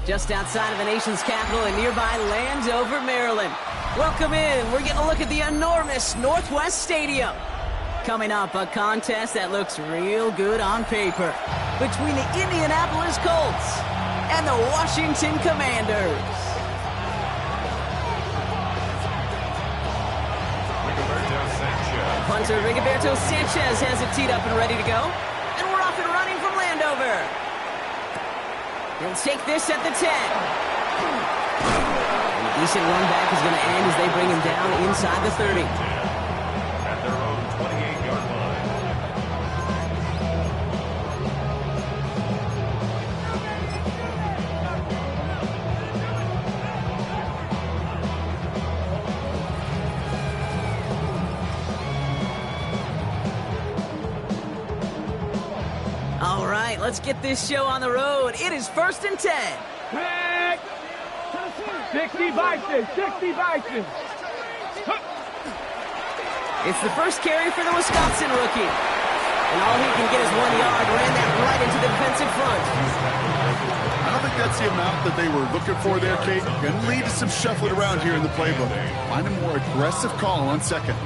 Just outside of the nation's capital in nearby Landover, Maryland. Welcome in. We're getting a look at the enormous Northwest Stadium. Coming up, a contest that looks real good on paper between the Indianapolis Colts and the Washington Commanders. Punter Rigoberto Sanchez has it teed up and ready to go. And we're off and running from Landover. He'll take this at the 10. And a decent run back is going to end as they bring him down inside the 30. At their own 28-yard line. All right, let's get this show on the road. It is 1st and 10. Back. 60 Vikings, 60 Vikings. It's the first carry for the Wisconsin rookie. And all he can get is 1 yard. Ran that right into the defensive front. I don't think that's the amount that they were looking for there, Kate. Going to lead to some shuffling around here in the playbook. Find a more aggressive call on second.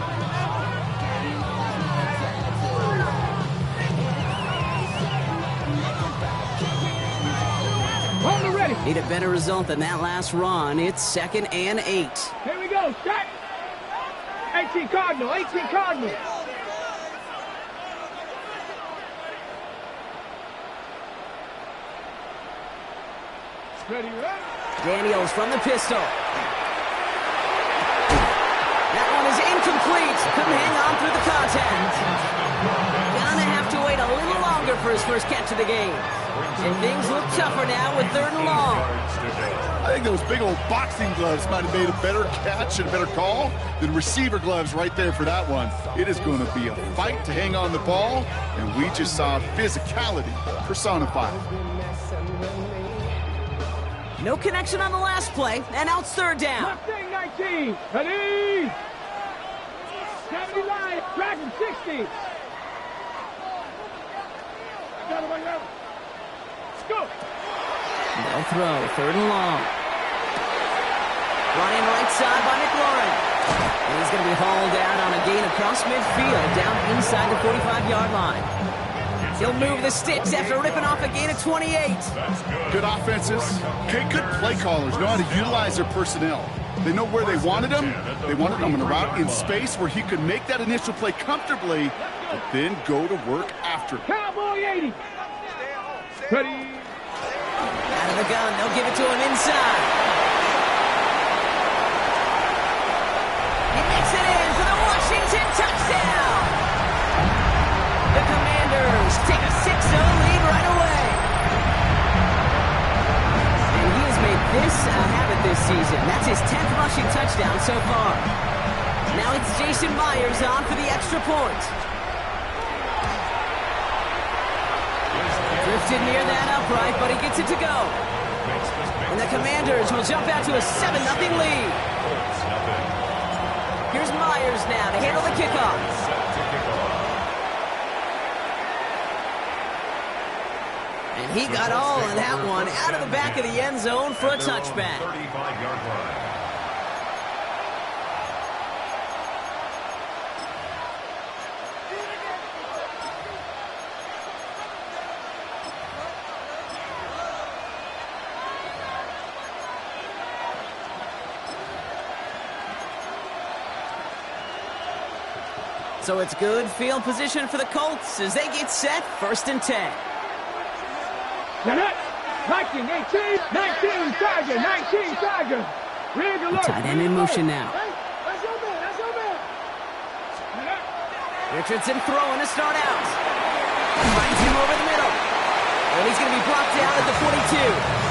Need a better result than that last run. It's 2nd and 8. Here we go. Set. 18 Cardinal. 18 Cardinal. Ready, ready. Daniels from the pistol. That one is incomplete. Couldn't hang on through the contact. Gonna have to wait a little longer for his first catch of the game. And things look tougher now with 3rd and long. I think those big old boxing gloves might have made a better catch and a better call than receiver gloves right there for that one. It is going to be a fight to hang on the ball, and we just saw physicality personified. No connection on the last play, and now it's 3rd down. Mustang 19. Ready. 79. Dragon 60. Go. No throw, 3rd and long. Running right side by McLaurin. And he's going to be hauled out on a gain across midfield, down inside the 45-yard line. He'll move the sticks after ripping off a gain of 28. Good offenses. Okay, good play callers know how to utilize their personnel. They know where they wanted him. They wanted him in a route in space where he could make that initial play comfortably, but then go to work after. Cowboy 80. Ready. Out of the gun, they'll give it to him inside. He makes it in for the Washington touchdown. The Commanders take a 6-0 lead right away. And he has made this a habit this season. That's his 10th rushing touchdown so far. Now it's Jason Myers on for the extra point. Drifted near that upright, but he gets it to go. And the Commanders will jump out to a 7-0 lead. Here's Myers now to handle the kickoff. And he got all of that one out of the back of the end zone for a touchback. 35-yard line. So it's good field position for the Colts as they get set, 1st and 10. 19, 18, 19, Tiger, 19, Tiger. Rig alert. Tight end in motion now. That's your man, that's your man. Richardson throwing to start out. Finds him over the middle. And he's going to be blocked down at the 42.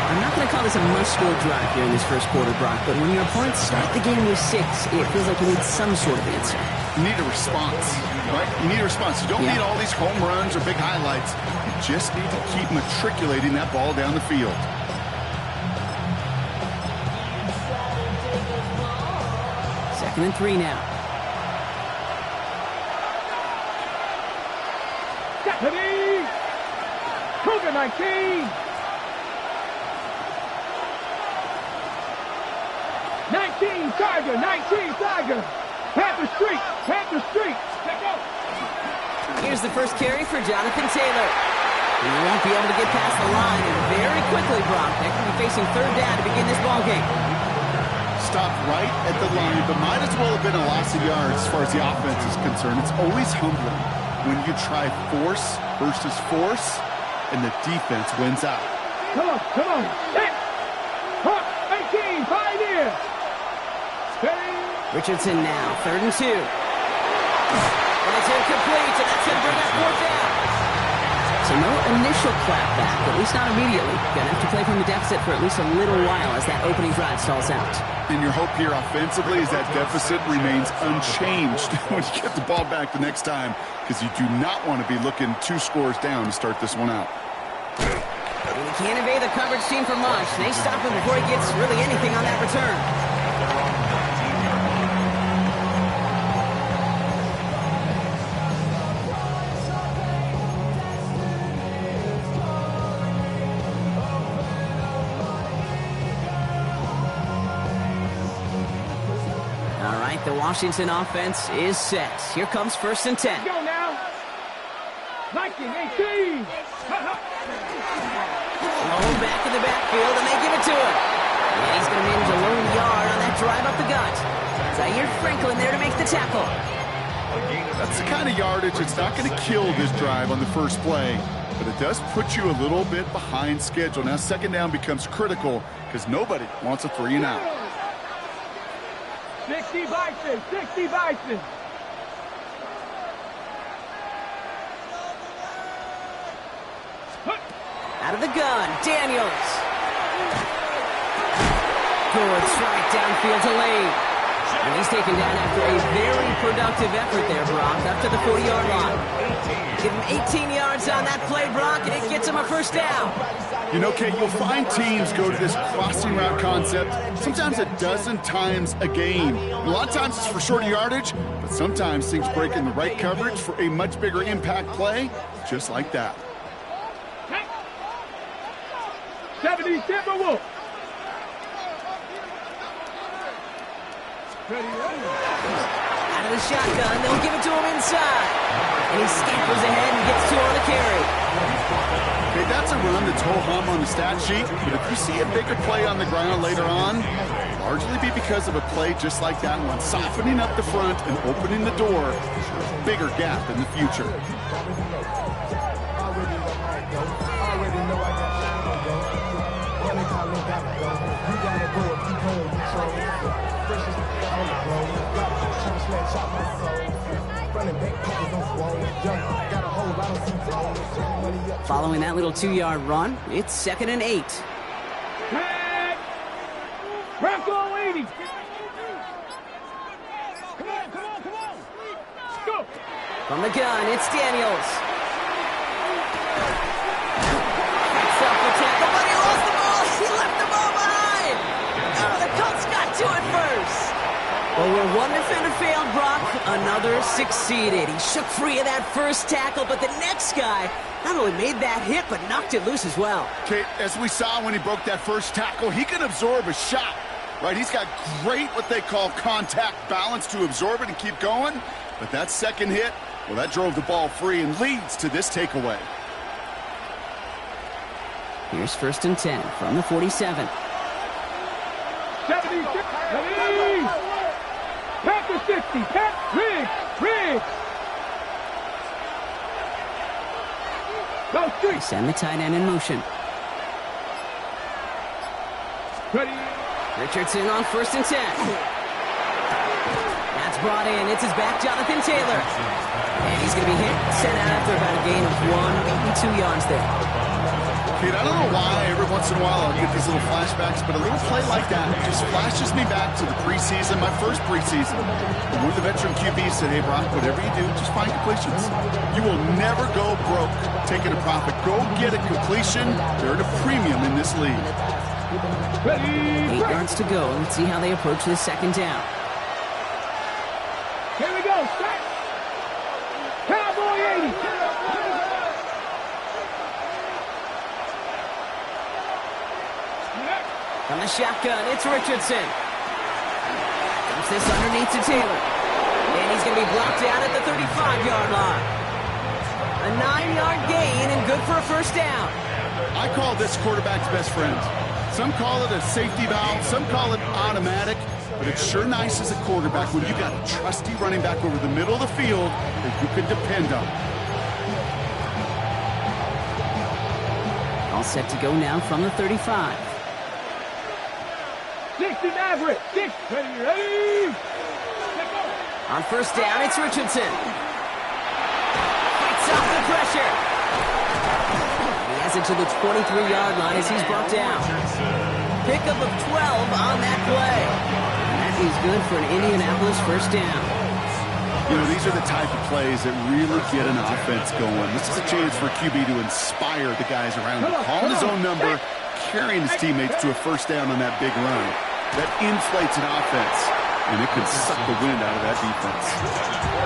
I'm not going to call this a must-score drive here in this first quarter, Brock, but when your opponents start the game with 6, it feels like you need some sort of answer. You need a response, right? You need a response. You don't need all these home runs or big highlights. You just need to keep matriculating that ball down the field. Second and 3 now. Ready. Cougar 19. 19 Tiger, 19 Tiger. Panther Street, Panther Street. Let's go. Here's the first carry for Jonathan Taylor. He won't be able to get past the line, and very quickly, Brock, they're going to be facing third down to begin this ballgame. Stopped right at the line, but might as well have been a loss of yards as far as the offense is concerned. It's always humbling when you try force versus force, and the defense wins out. Come on, come on. Hey. 18, Pioneer. Richardson now, 3rd and 2. And it's incomplete, and that's going to bring up 4th down. So no initial clap back, at least not immediately. Going to have to play from the deficit for at least a little while as that opening drive stalls out. And your hope here offensively is that deficit remains unchanged when you get the ball back the next time, because you do not want to be looking 2 scores down to start this one out. And he can't evade the coverage team for much. They stop him before he gets really anything on that return. All right, the Washington offense is set. Here comes 1st and 10. Go now. 19, 18. Oh, back in the backfield, and they give it to him. And he's going to manage a lone yard on that drive up the gut. Zaire Franklin there to make the tackle. That's the kind of yardage that's not going to kill this drive on the first play, but it does put you a little bit behind schedule. Now, 2nd down becomes critical because nobody wants a 3 and out. 60 Bison, 60 Bison. Out of the gun, Daniels. Good strike downfield to Lane. And he's taken down after a very productive effort there, Brock, up to the 40-yard line. Give him 18 yards on that play, Brock, and it gets him a 1st down. You know, Kate, you'll find teams go to this crossing route concept sometimes a dozen times a game. And a lot of times it's for shorter yardage, but sometimes things break in the right coverage for a much bigger impact play, just like that. 70 Timberwolves. Out of the shotgun, they'll give it to him inside. And he scampers ahead and gets 2 on the carry. Okay, that's a run that's ho-hum on the stat sheet, but if you see a bigger play on the ground later on, it'll largely be because of a play just like that one, softening up the front and opening the door for a bigger gap in the future. Following that little 2-yard run, it's 2nd and 8. Bronco 80. Come on, come on, come on. Go. From the gun, it's Daniels. Picks up the tackle, but he lost the ball. He left the ball behind. Oh, the Colts got to it first. Well, where one defender failed, Brock, another succeeded. He shook free of that first tackle, but the next guy not only made that hit, but knocked it loose as well. Okay, as we saw when he broke that first tackle, he can absorb a shot, right? He's got great, what they call contact balance to absorb it and keep going. But that second hit, well, that drove the ball free and leads to this takeaway. Here's 1st and 10 from the 47. 76. Packer 60. Riggs. Go street. Send the tight end in motion. Ready. Richardson on 1st and 10. That's brought in. It's his back, Jonathan Taylor. And he's going to be hit, sent out after about a gain of 1, maybe 2 yards there. Kid, I don't know why every once in a while I'll get these little flashbacks, but a little play like that just flashes me back to the preseason, my first preseason. And one of the veteran QBs said, hey, Brock, whatever you do, just find completions. You will never go broke taking a profit. Go get a completion. They're at a premium in this league. 8 yards to go. Let's see how they approach this 2nd down. Here we go. Start. Cowboy 80. From the shotgun, it's Richardson. Dumps this underneath to Taylor. And he's going to be blocked down at the 35-yard line. A 9-yard gain and good for a first down. I call this quarterback's best friend. Some call it a safety valve, some call it automatic, but it's sure nice as a quarterback when you got a trusty running back over the middle of the field that you can depend on. All set to go now from the 35. 60 Maverick. 6. Ready. On first down, it's Richardson. Fights off the pressure. He has it to the 23-yard line as he's brought down. Pickup of 12 on that play. And that is good for an Indianapolis first down. You know, these are the type of plays that really get an offense going. This is a chance for QB to inspire the guys around him. Calling his own number, carrying his teammates to a first down on that big run. That inflates an offense, and it can suck the wind out of that defense.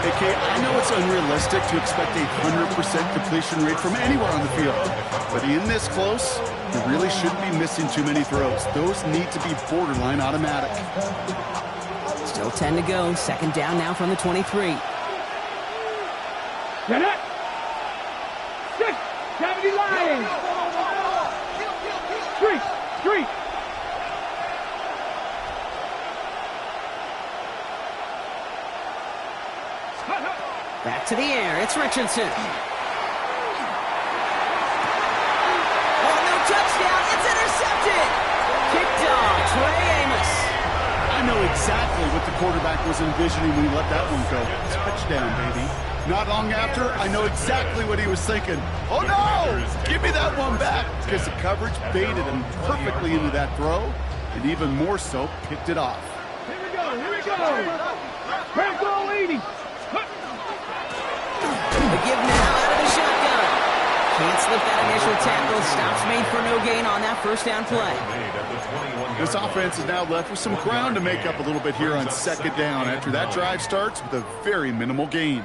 Hey, Kate, I know it's unrealistic to expect a 100% completion rate from anywhere on the field, but in this close, you really shouldn't be missing too many throws. Those need to be borderline automatic. Still 10 to go. Second down now from the 23. Get it. 6. 70 Lions. Street. Back to the air. It's Richardson. Oh, no touchdown. It's intercepted. Kicked off. Trey Amos. I know exactly what the quarterback was envisioning when he let that one go. Touchdown, baby. Not long after, I know exactly what he was thinking. Oh, no! Give me that one back! Because the coverage baited him perfectly into that throw, and even more so, picked it off. Here we go. Crank all 80. The give now out of the shotgun. Can't slip that initial tackle. Stops made for no gain on that first down play. This offense is now left with some ground to make up a little bit here on second down after that drive starts with a very minimal gain.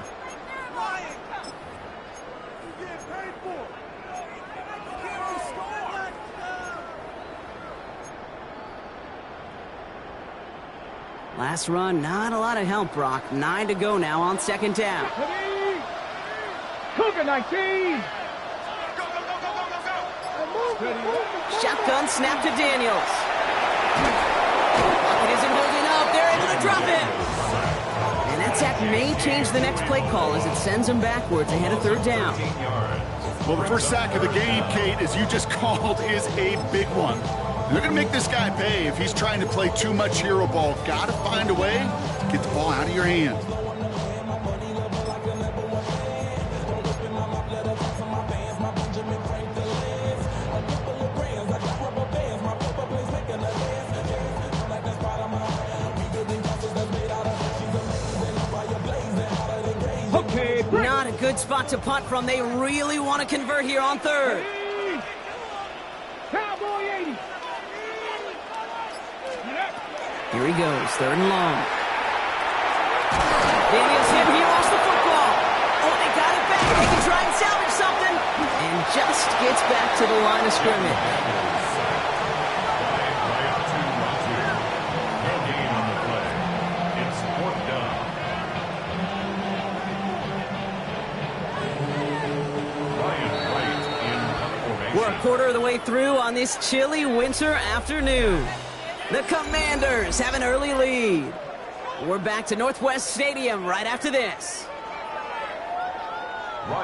Last run, not a lot of help, Brock. 9 to go now on second down. Cougar 19. Shotgun snap to Daniels. It isn't holding up. They're able to drop it. And that sack may change the next play call as it sends them backwards ahead of third down. Well, the first sack of the game, Kate, as you just called, is a big one. They're going to make this guy pay if he's trying to play too much hero ball. Got to find a way to get the ball out of your hand. Not a good spot to punt from. They really want to convert here on third. Cowboy 80. Here he goes, third and long. Daniels hit, he lost the football. Oh, they got it back. They can try and salvage something. And just gets back to the line of scrimmage. We're a quarter of the way through on this chilly winter afternoon. The Commanders have an early lead. We're back to Northwest Stadium right after this.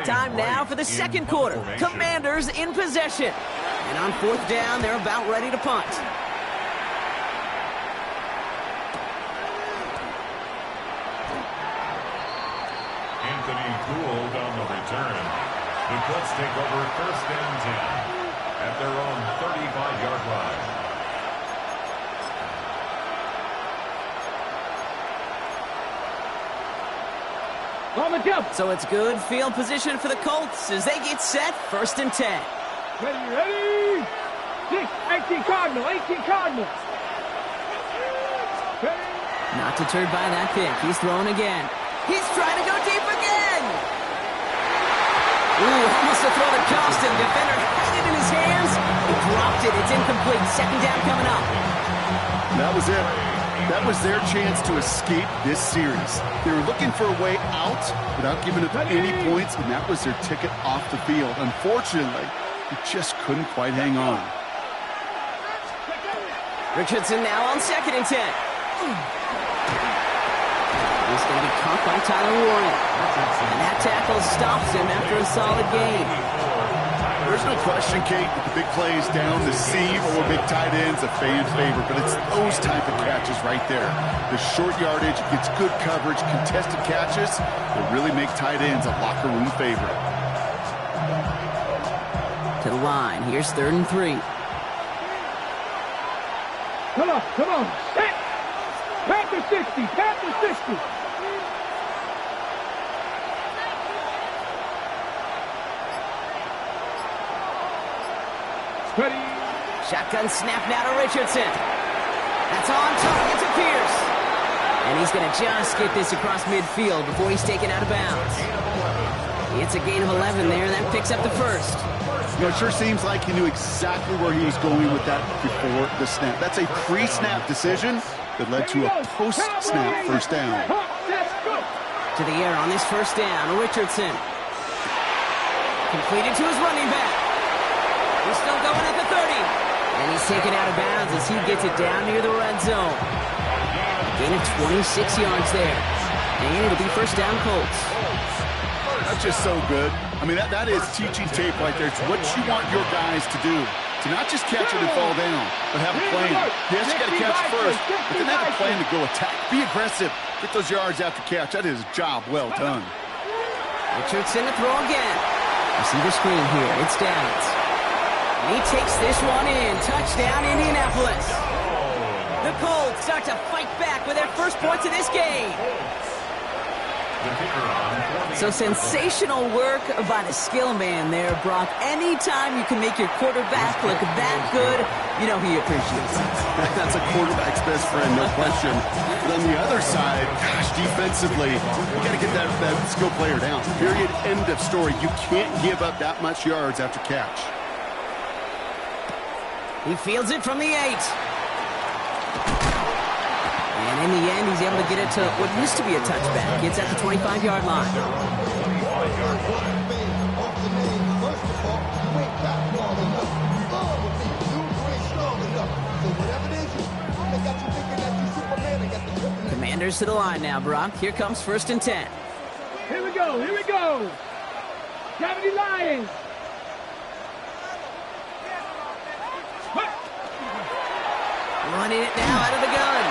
Time now for the second quarter. Commanders in possession. And on fourth down, they're about ready to punt. Anthony Gould on the return. The Colts take over first and 10 at their own 35-yard line. On the jump. So it's good field position for the Colts as they get set first and 10. Ready. 18 Cardinal. Not deterred by that pick. He's throwing again. He's trying to go deep again. Ooh, almost a throw that cost him. Defender had it in his hands. He dropped intercepted. It's incomplete. Second down coming up. That was it. That was their chance to escape this series. They were looking for a way out without giving up any points, and that was their ticket off the field. Unfortunately, they just couldn't quite hang on. Richardson now on 2nd and 10. He's going to be caught by Tyler Warren. And that tackle stops him after a solid gain. There's no question, Kate, that the big plays down the seam or big tight ends a fan favorite, but it's those type of catches right there. The short yardage gets good coverage, contested catches that really make tight ends a locker room favorite. To the line. Here's 3rd and 3. Come on, come on. Set. Panther 60, Panther 60. Ready. Shotgun snap now to Richardson. That's on target to Pierce. And he's going to just get this across midfield before he's taken out of bounds. It's a gain of 11 there, and that picks up the first. You know, it sure seems like he knew exactly where he was going with that before the snap. That's a pre-snap decision that led to a post-snap first down. To the air on this first down, Richardson. Completed to his running back. He's still going at the 30. And he's taken out of bounds as he gets it down near the red zone. Gain of 26 yards there. And it'll be first down Colts. That's just so good. I mean, that is teaching tape right there. It's what you want your guys to do. To not just catch it and fall down, but have a plan. Yes, you got to catch first, but then have a plan to go attack. Be aggressive. Get those yards after catch. That is a job well done. Richardson to throw again. You see the screen here. It's Downs. And he takes this one in. Touchdown, Indianapolis. The Colts start to fight back with their first points of this game. So sensational work by the skill man there, Brock. Anytime you can make your quarterback look that good, you know he appreciates it. That's a quarterback's best friend, no question. But on the other side, gosh, defensively, you got to get that skill player down. Period, end of story. You can't give up that much yards after catch. He fields it from the 8. And in the end, he's able to get it to what used to be a touchback. It's at the 25-yard line. Commanders to the line now, Brock. Here comes 1st and 10. Here we go, here we go. 70 Lions. Running it now out of the gun.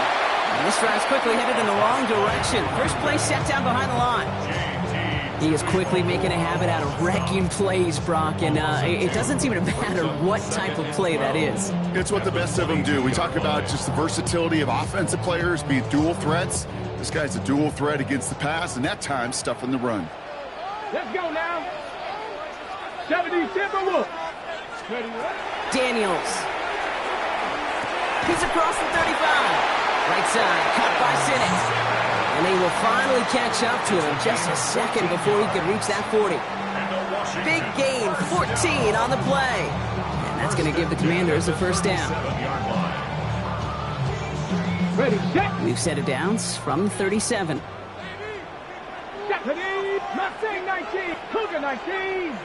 And this drive's quickly headed in the wrong direction. First play set down behind the line. He is quickly making a habit out of wrecking plays, Brock, and it doesn't seem to matter what type of play that is. It's what the best of them do. We talk about just the versatility of offensive players being dual threats. This guy's a dual threat against the pass, and that time stuffing the run. Let's go now. 70 Timberwolves. Daniels. He's across the 35. Right side, cut by Sinnott. And they will finally catch up to him just a second before he could reach that 40. Big gain, 14 on the play. And that's going to give the Commanders a first down. Ready, set. We've set it down from the 37. Mustang 19, Cougar 19.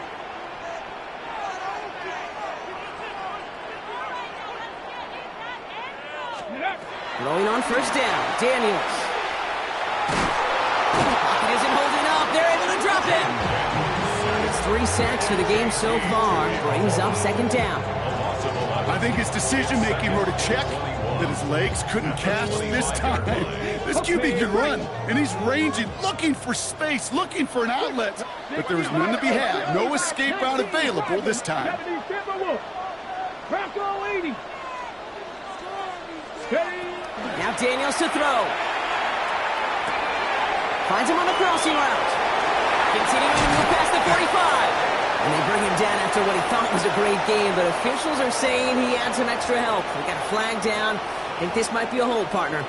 Rolling on first down, Daniels. Pocket isn't holding up. They're able to drop him. It's 3 sacks for the game so far. Brings up second down. I think his decision-making wrote a check that his legs couldn't catch this time. This QB can run, and he's ranging, looking for space, looking for an outlet. But there was none to be had. No escape route available this time. Now Daniels to throw. Finds him on the crossing route. Continuing to move past the 45. And they bring him down after what he thought was a great game, but officials are saying he had some extra help. We got a flag down. I think this might be a hold, partner.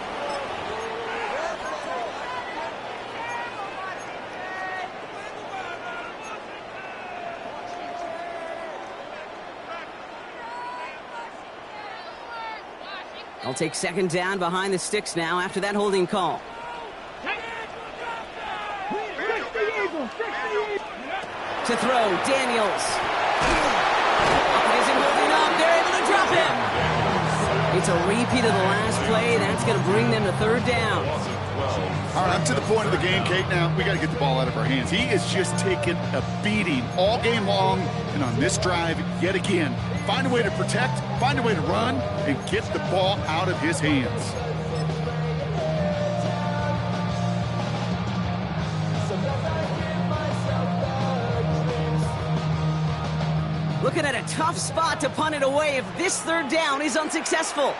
They'll take second down behind the sticks now after that holding call. To throw, Daniels. It isn't holding up. They're able to drop him. It's a repeat of the last play. That's going to bring them to third down. All right, up to the point of the game, Kate. Now, we got to get the ball out of our hands. He is just taking a beating all game long. And on this drive, yet again, find a way to protect, find a way to run, and get the ball out of his hands. Looking at a tough spot to punt it away if this third down is unsuccessful.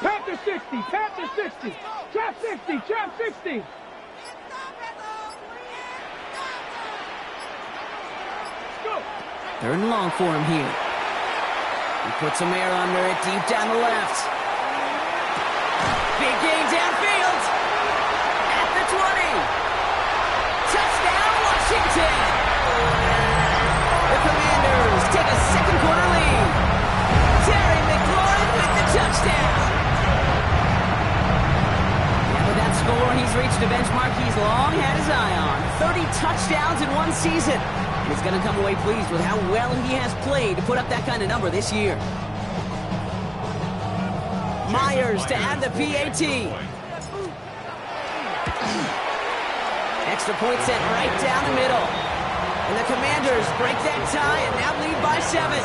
Panther 60, Panther 60, trap 60, trap 60. Go. Third and long for him here. He puts some air under it deep down the left. Big gain downfield. At the 20. Touchdown, Washington. The Commanders take a second quarter lead. Terry McLaurin with the touchdown. And with that score, he's reached a benchmark he's long had his eye on. 30 touchdowns in one season. He's going to come away pleased with how well he has played to put up that kind of number this year. Myers to add the PAT. Extra point sent right down the middle. And the Commanders break that tie and now lead by 7.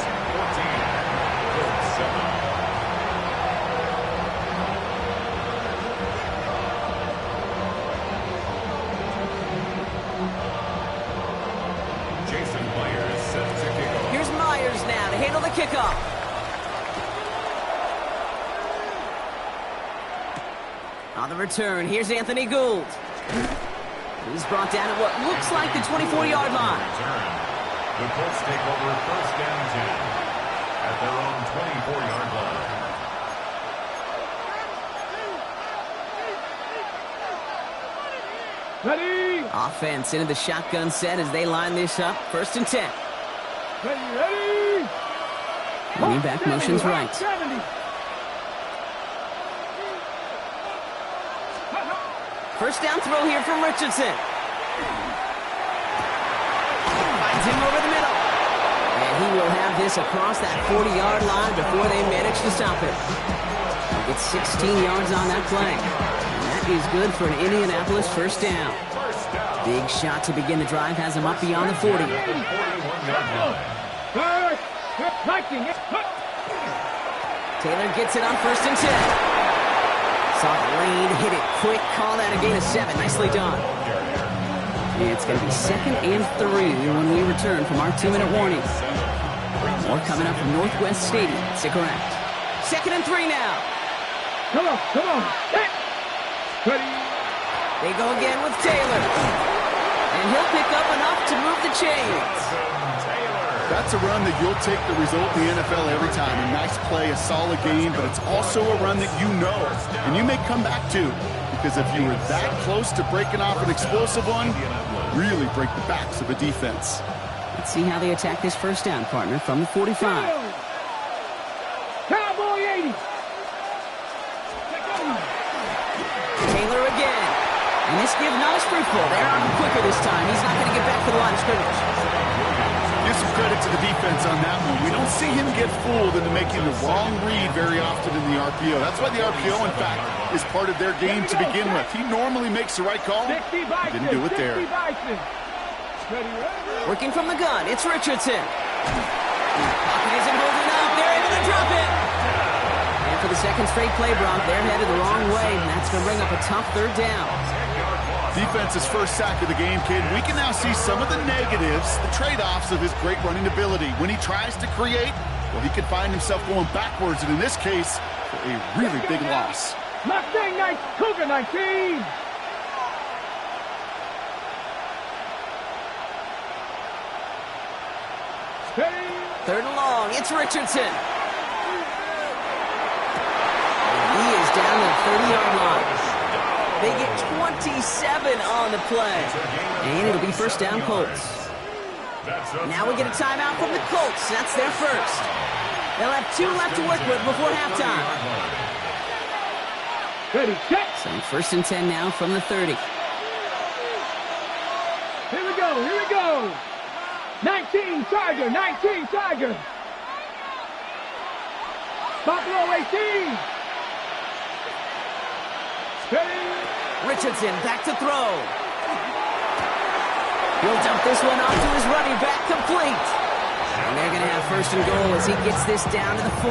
Jason Myers set to kick off. Here's Myers now to handle the kickoff. On the return, here's Anthony Gould. He's brought down at what looks like the 24-yard line. The Colts take over first and 10 at their own 24-yard line. Ready. Offense into the shotgun set as they line this up. First and 10. Ready. Running back motions right. 70. First down throw here from Richardson. Finds him over the middle. And he will have this across that 40-yard line before they manage to stop him. He'll get 16 yards on that play. And that is good for an Indianapolis first down. Big shot to begin the drive has him up beyond the 40. Taylor gets it on first and 10. Saw the lane, hit it quick, call that a gain of 7. Nicely done. It's going to be 2nd and 3 when we return from our 2-minute warning. More coming up from Northwest Stadium. Stick around. 2nd and 3 now. Come on, come on. Ready. They go again with Taylor. And he'll pick up enough to move the chains. That's a run that you'll take the result in the NFL every time. A nice play, a solid game, but it's also a run that you know and you may come back to, because if you were that close to breaking off an explosive one, really break the backs of a defense. Let's see how they attack this first down, partner, from the 45. Cowboy 80. Taylor again. And this give not as fruitful. They're on him quicker this time. He's not going to get back to the line of scrimmage. Give some credit to the defense on that one. We don't see him get fooled into making the wrong read very often in the RPO. That's why the RPO, in fact, is part of their game to begin with. He normally makes the right call. Didn't do it there. Working from the gun, it's Richardson. Pocket isn't holding up. They're able to drop it. And for the second straight play, Brock, they're headed the wrong way, and that's going to bring up a tough third down. Defense's first sack of the game, kid. We can now see some of the negatives, the trade-offs of his great running ability. When he tries to create, well, he can find himself going backwards, and in this case, a really big loss. Mustang 19, Cougar 19. Third and long, it's Richardson. He is down to the 30-yard line. They get 27 on the play. And it'll be first down Colts. Now we get a timeout from the Colts. That's their first. They'll have 2 left to work with before halftime. Ready, set. So first and 10 now from the 30. Here we go, here we go. 19 Tiger, 19 Tiger. Buffalo 18. Ready. Richardson back to throw. He'll dump this one off to his running back, complete. And they're going to have first and goal as he gets this down to the 4.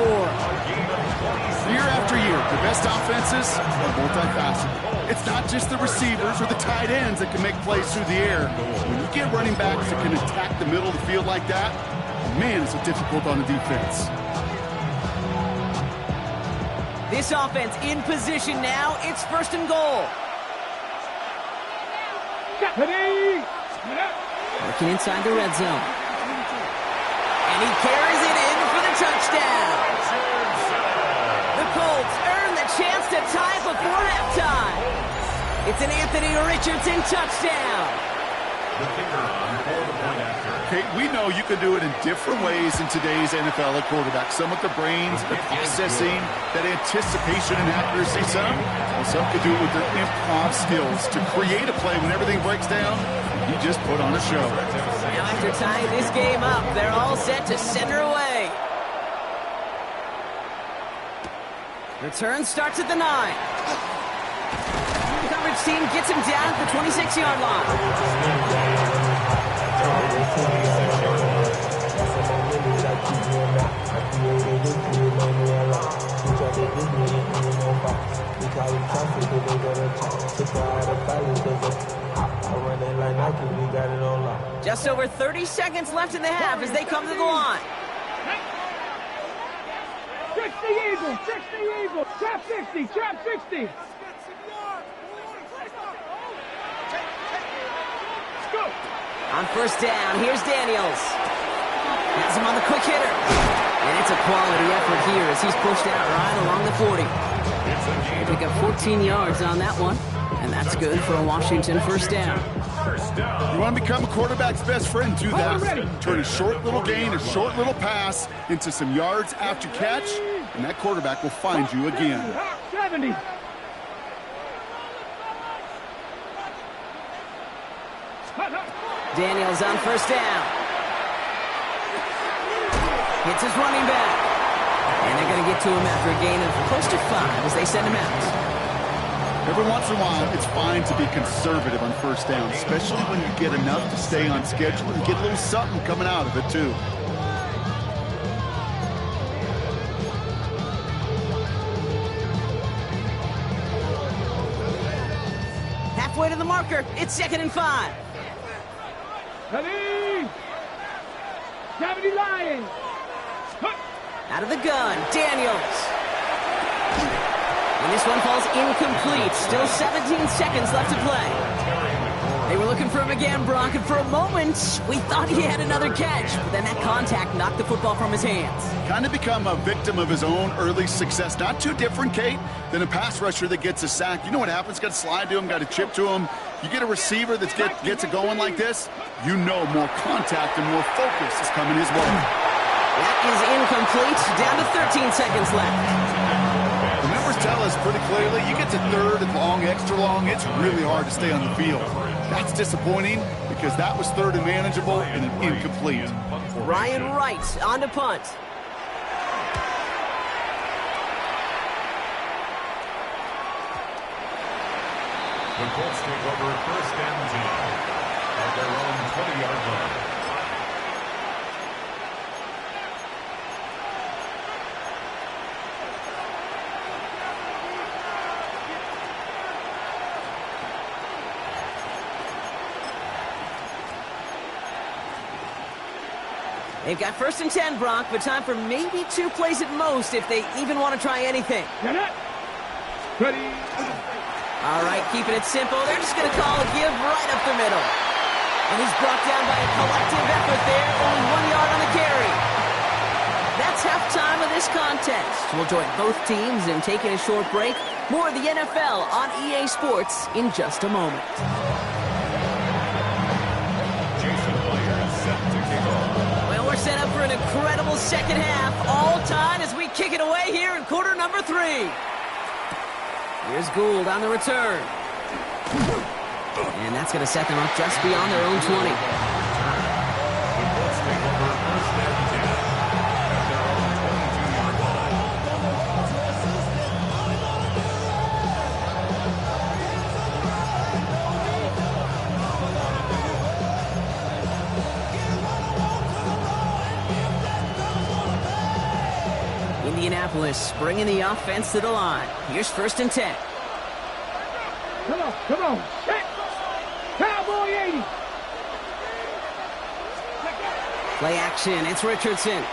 Year after year, the best offenses are multifaceted. It's not just the receivers or the tight ends that can make plays through the air. When you get running backs that can attack the middle of the field like that, man, it's difficult on the defense. This offense in position now. It's first and goal. Ready. Working inside the red zone. And he carries it in for the touchdown. The Colts earn the chance to tie it before halftime. It's an Anthony Richardson touchdown. The kicker on for the point after. Okay, we know you can do it in different ways in today's NFL at quarterback. Some with the brains, the processing, that anticipation and accuracy. Some could do it with their improv skills to create a play when everything breaks down. You just put on a show. Now after tying this game up, they're all set to center away. Return starts at the 9. The coverage team gets him down at the 26-yard line. Just over 30 seconds left in the half as they come to the line. 60 Eagles, 60 Eagles, trap 60, trap 60. Let's go. On first down, here's Daniels. Has him on the quick hitter. And it's a quality effort here as he's pushed out right along the 40. They pick up 14 yards on that one. And that's good for a Washington first down. You want to become a quarterback's best friend, do that. Turn a short little gain, a short little pass into some yards after catch, and that quarterback will find you again. 70. Daniels on first down. Hits his running back. And they're going to get to him after a gain of close to 5 as they send him out. Every once in a while, it's fine to be conservative on first down, especially when you get enough to stay on schedule and get a little something coming out of it, too. Halfway to the marker, it's 2nd and 5. Ready. 70 Lions. Out of the gun, Daniels. And this one falls incomplete. Still 17 seconds left to play. They were looking for him again, Brock, and for a moment, we thought he had another catch. But then that contact knocked the football from his hands. Kind of become a victim of his own early success. Not too different, Kate, than a pass rusher that gets a sack. You know what happens? Got to slide to him, got to chip to him. You get a receiver that gets it going like this, you know more contact and more focus is coming his way. That is incomplete. Down to 13 seconds left. The numbers tell us pretty clearly, you get to third and long, extra long, it's really hard to stay on the field. That's disappointing because that was third and manageable and an incomplete. Ryan Wright on to punt. The Colts take over first and 10 at their own 20-yard line. They've got first and 10, Brock, but time for maybe 2 plays at most if they even want to try anything. Ready. All right, keeping it simple. They're just going to call a give right up the middle. And he's brought down by a collective effort there, only 1 yard on the carry. That's halftime of this contest. We'll join both teams in taking a short break. More of the NFL on EA Sports in just a moment. Well, we're set up for an incredible second half, all tied as we kick it away here in quarter number 3. Here's Gould on the return. And that's going to set them up just beyond their own 20. The Colts take over first and 10 at their own 22-yard line. Indianapolis bringing the offense to the line. Here's first and 10. Come on. Set. Cowboy 80. Play action. It's Richardson.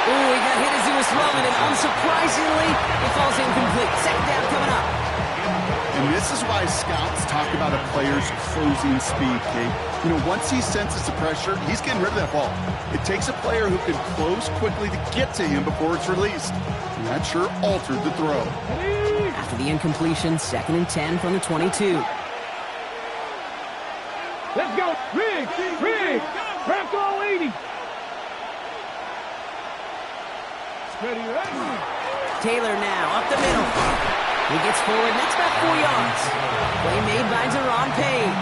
Ooh, he got hit as he was throwing, and unsurprisingly, it falls incomplete. Second down coming up. And this is why scouts talk about a player's closing speed, Kate. You know, once he senses the pressure, he's getting rid of that ball. It takes a player who can close quickly to get to him before it's released. And that sure altered the throw. After the incompletion, second and 10 from the 22. Let's go. Riggs. Crack all 80. Ready. Taylor now up the middle. He gets forward, and that's about 4 yards. Play made by Deron Payne.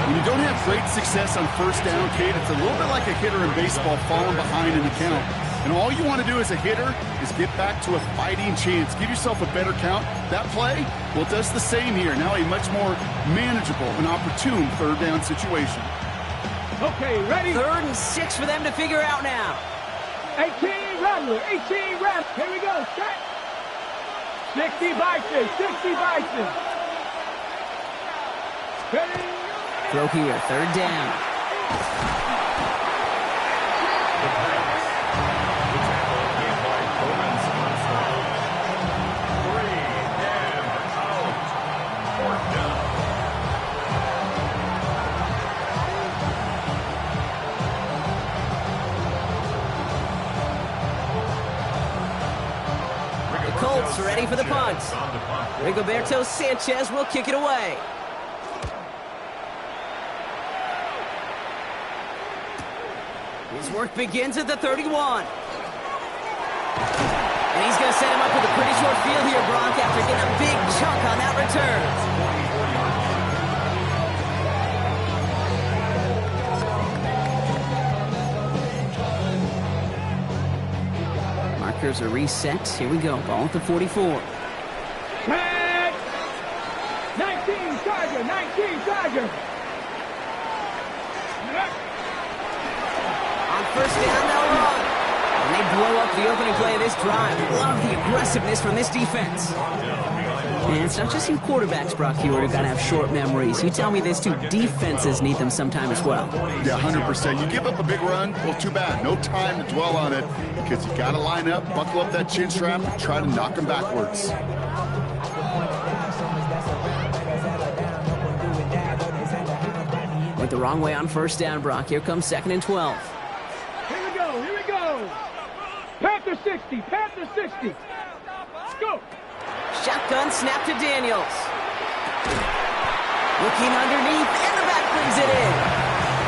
When you don't have great success on first down, Kate, it's a little bit like a hitter in baseball falling behind in the count. And all you want to do as a hitter is get back to a fighting chance. Give yourself a better count. That play, well, it does the same here. Now a much more manageable and opportune third down situation. Okay, ready? 3rd and 6 for them to figure out now. 18 Rattler. Here we go. Set. 60 Bison. Ready? Throw here, 3rd down. The pass. The tackle made by Coleman Armstrong. 3 and out. 4th down. Colts ready for the punt. Rigoberto Sanchez will kick it away. His work begins at the 31. And he's going to set him up with a pretty short field here, Brock, after getting a big chunk on that return. Markers are reset. Here we go. Ball at the 44. Tag. 19 Tiger. On first down, they'll run. And they blow up the opening play of this drive. Love the aggressiveness from this defense. And it's not just you quarterbacks, Brock Hewitt, who got to have short memories. You tell me this too, defenses need them sometime as well. Yeah, 100%. You give up a big run, well, too bad. No time to dwell on it because you got to line up, buckle up that chin strap, and try to knock them backwards. Went the wrong way on first down, Brock. Here comes 2nd and 12. Here we go. Panther 60. Go. Shotgun snap to Daniels. Looking underneath, and the back brings it in.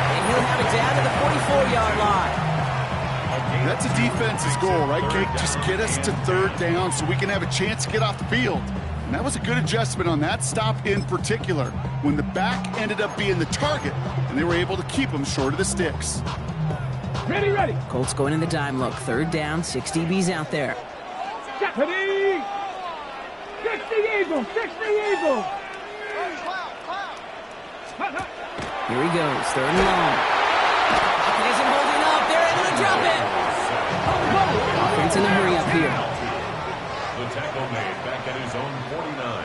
And he'll have it down to the 44-yard line. That's a defense's goal, right, Kate? Just get us to 3rd down so we can have a chance to get off the field. And that was a good adjustment on that stop in particular, when the back ended up being the target, and they were able to keep him short of the sticks. Ready. Colts going in the dime look. 3rd down, 6 DBs out there. Ready. 60 Eagles. Here he goes, 3rd and long. Pocket isn't holding up. They're able to drop it. Offense in a hurry up here. The tackle made back at his own 49.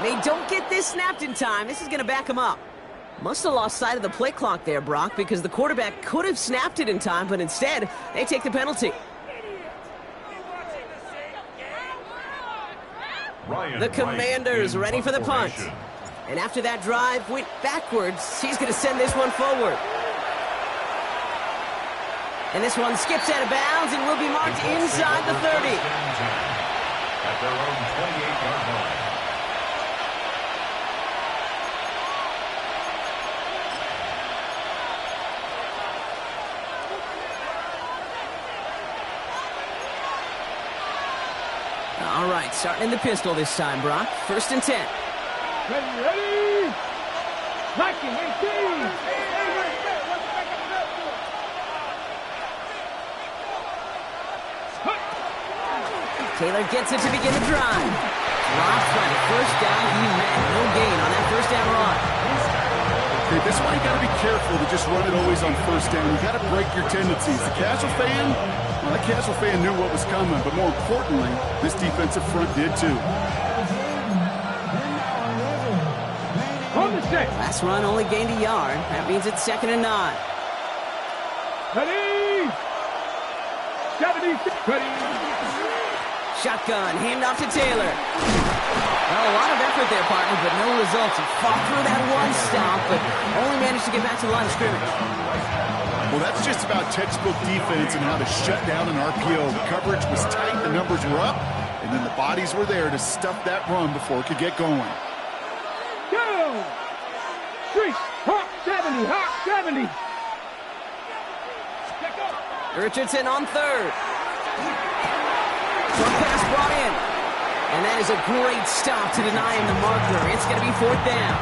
They don't get this snapped in time. This is going to back them up. Must have lost sight of the play clock there, Brock, because the quarterback could have snapped it in time, but instead, they take the penalty. The Commanders ready for the punt. And after that drive went backwards, he's going to send this one forward. And this one skips out of bounds and will be marked inside the 30. At their own 28-yard line. All right, starting in the pistol this time, Brock. 1st and 10. Ready? Knocking 18. Taylor gets it to begin the drive. Drops by the 1st down. He met no gain on that 1st down run. Okay, this one you got to be careful to just run it always on 1st down. You got to break your tendencies. The casual fan knew what was coming, but more importantly, this defensive front did too. On the set. Last run only gained a yard. That means it's 2nd and 9. Ready? 76. Ready? Shotgun, handoff to Taylor. Well, a lot of effort there, partner, but no results. He fought through that one stop, but only managed to get back to the line of scrimmage. Well, that's just about textbook defense and how to shut down an RPO. The coverage was tight, the numbers were up, and then the bodies were there to stuff that run before it could get going. Go! 3, Hawk 70, Hawk 70. Richardson on 3rd. Short pass brought in. And that is a great stop to deny him the marker. It's going to be 4th down.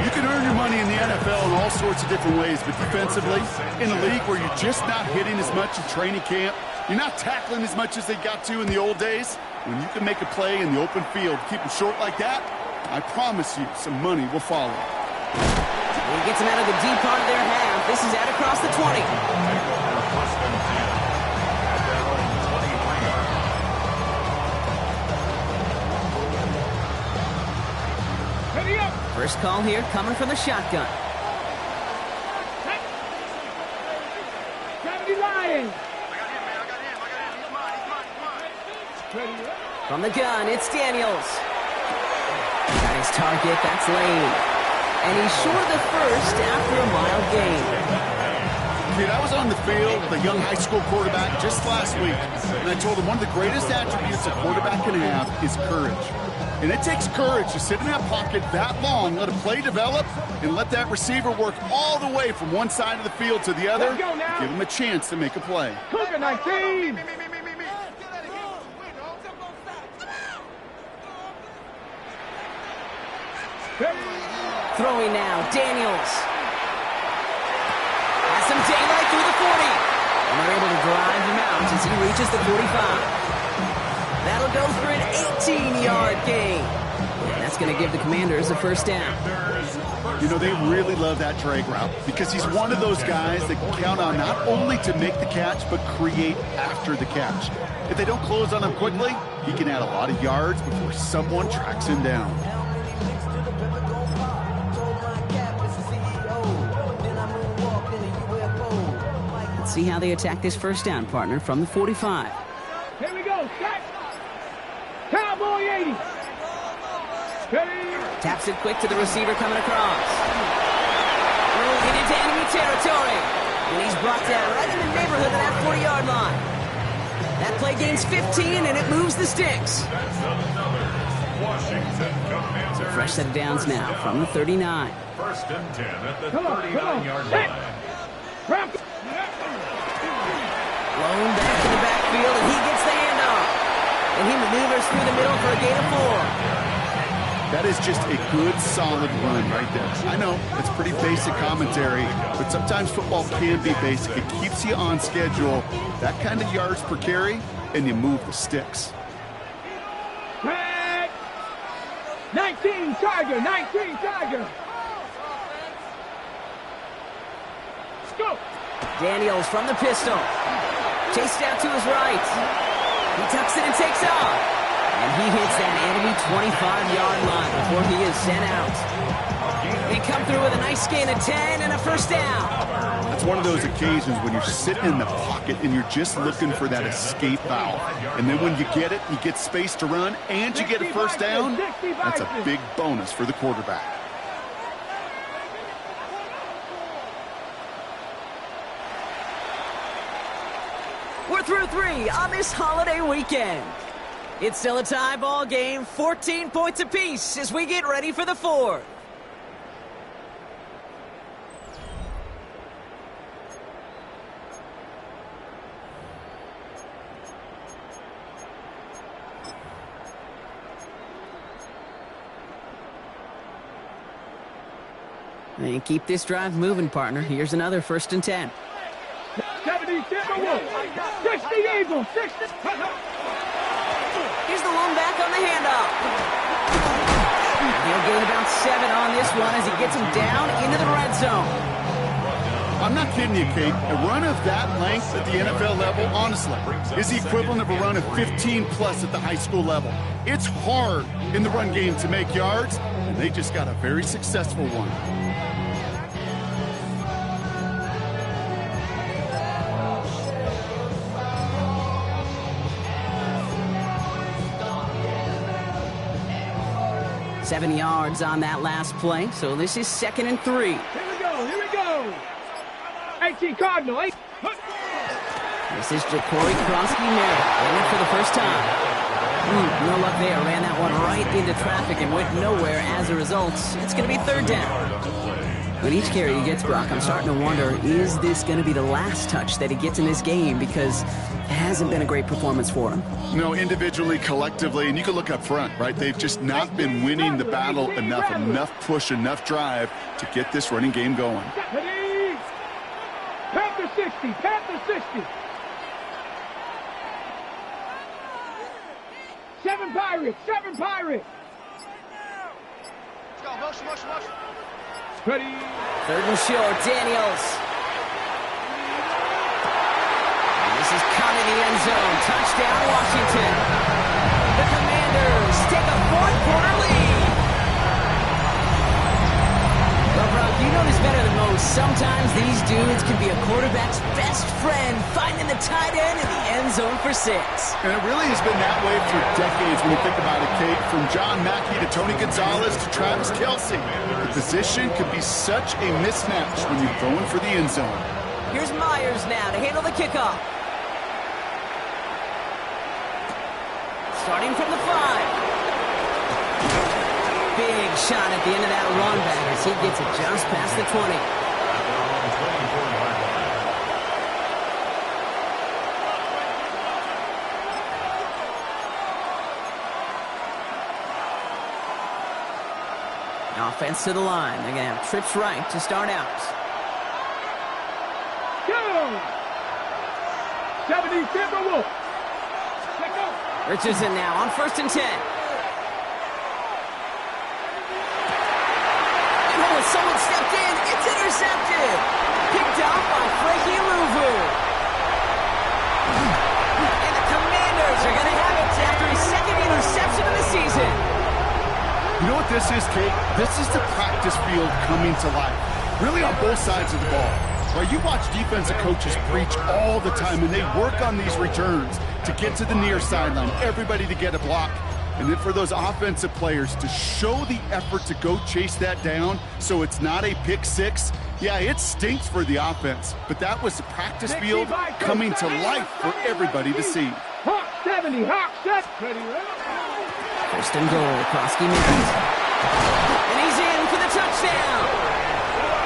You can earn your money in the NFL in all sorts of different ways, but defensively, in a league where you're just not hitting as much in training camp, you're not tackling as much as they got to in the old days, when you can make a play in the open field, keep them short like that, I promise you some money will follow. He gets him out of the deep part of their half. This is out across the 20. First call here coming from the shotgun. 70 Lions. From the gun, it's Daniels. Got his target, that's Lane. And he's short of the 1st after a mild gain. Kid, I was on the field with a young high school quarterback just last week, and I told him one of the greatest attributes a quarterback can have is courage. And it takes courage to sit in that pocket that long, let a play develop, and let that receiver work all the way from one side of the field to the other. Give him a chance to make a play. Cougar 19. Throwing now, Daniels. Has some daylight through the 40. And they're able to drive him out as he reaches the 45. That'll go for an 18-yard gain. And that's going to give the Commanders a 1st down. You know, they really love that drag route because he's one of those guys that can count on not only to make the catch, but create after the catch. If they don't close on him quickly, he can add a lot of yards before someone tracks him down. Let's see how they attack this 1st down, partner, from the 45. Here we go. Set. Cowboy 80. Ready? Taps it quick to the receiver coming across. Rolling into enemy territory. And he's brought down right in the neighborhood of that 40-yard line. That play gains 15, and it moves the sticks. So fresh set of downs now from the 39. 1st and 10 at the 39-yard line. Blown back to the backfield, and he gets the handoff. And he maneuvers through the middle for a gain of 4. That is just a good, solid run right there. I know, it's pretty basic commentary, but sometimes football can be basic. It keeps you on schedule. That kind of yards per carry, and you move the sticks. 19 Tiger, 19 Tiger. Let's go. Daniels from the pistol. Chased out to his right. He tucks it and takes off. And he hits that enemy 25-yard line before he is sent out. They come through with a nice gain of 10 and a first down. That's one of those occasions when you're sitting in the pocket and you're just looking for that escape valve. And then when you get it, you get space to run, and you get a first down. That's a big bonus for the quarterback. We're through 3 on this holiday weekend. It's still a tie ball game, 14 points apiece as we get ready for the 4th. And keep this drive moving, partner. Here's another 1st and 10. 70 Timberwolves. 60 Eagles. 60. Here's the lone back on the handoff. He'll gain about 7 on this one as he gets him down into the red zone. I'm not kidding you, Kate. A run of that length at the NFL level, honestly, is the equivalent of a run of 15-plus at the high school level. It's hard in the run game to make yards, and they just got a very successful one. Seven yards on that last play, so this is 2nd and 3. Here we go. 18 Cardinal. This is Ja'Cory Krosky-Merritt, in it for the first time. No luck there. Ran that one right into traffic and went nowhere as a result. It's going to be 3rd down. With each carry he gets, Brock, I'm starting to wonder, is this going to be the last touch that he gets in this game? Because it hasn't been a great performance for him. No, individually, collectively, and you can look up front, right? They've just not been winning the battle enough push, enough drive to get this running game going. Panther 60. 7 Pirates. Let's go, motion. Ready. 3rd and short, Daniels. And this is caught in the end zone. Touchdown, Washington. The Commanders take a 4th-quarter lead. Well, Brock, you know this better than most. Sometimes these dudes can be a quarterback's best friend, finding the tight end in the end zone for 6. And it really has been that way for decades when you think about it, Kate. From John Mackey to Tony Gonzalez to Travis Kelce. The position could be such a mismatch when you're going for the end zone. Here's Myers now to handle the kickoff. Starting from the 5. Big shot at the end of that run back as he gets it just past the 20. Offense to the line. They're going to have trips right to start out. Go! 70 Timberwolves. Richardson now on 1st and 10. Oh, someone stepped in. It's intercepted. Picked off by Frankie Louvu. And the Commanders are going to have it after his 2nd interception of the season. You know what this is, Kate? This is the practice field coming to life. Really on both sides of the ball. Right, you watch defensive coaches preach all the time, and they work on these returns to get to the near sideline, everybody to get a block. And then for those offensive players to show the effort to go chase that down so it's not a pick 6, yeah, it stinks for the offense. But that was the practice field coming to life for everybody to see. Hawk 70, Hawk 70. 1st and goal, Krosky-Merritt. And he's in for the touchdown.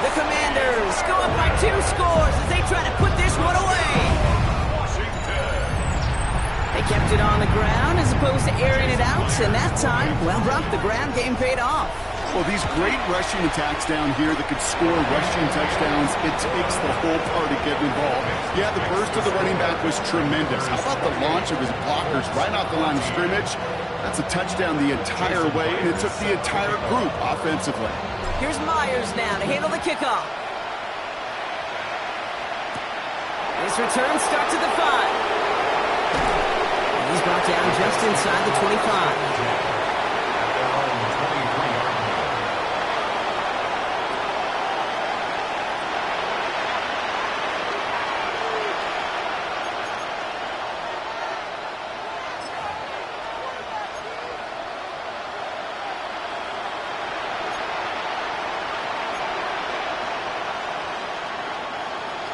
The Commanders go up by 2 scores as they try to put this one away. They kept it on the ground as opposed to airing it out, and that time, well, Brock, the ground game paid off. Well, these great rushing attacks down here that could score rushing touchdowns, it takes the whole party getting involved. Yeah, the burst of the running back was tremendous. How about the launch of his blockers right off the line of scrimmage? That's a touchdown the entire way, and it took the entire group offensively. Here's Myers now to handle the kickoff. This return starts at the 5. And He's brought down just inside the 25.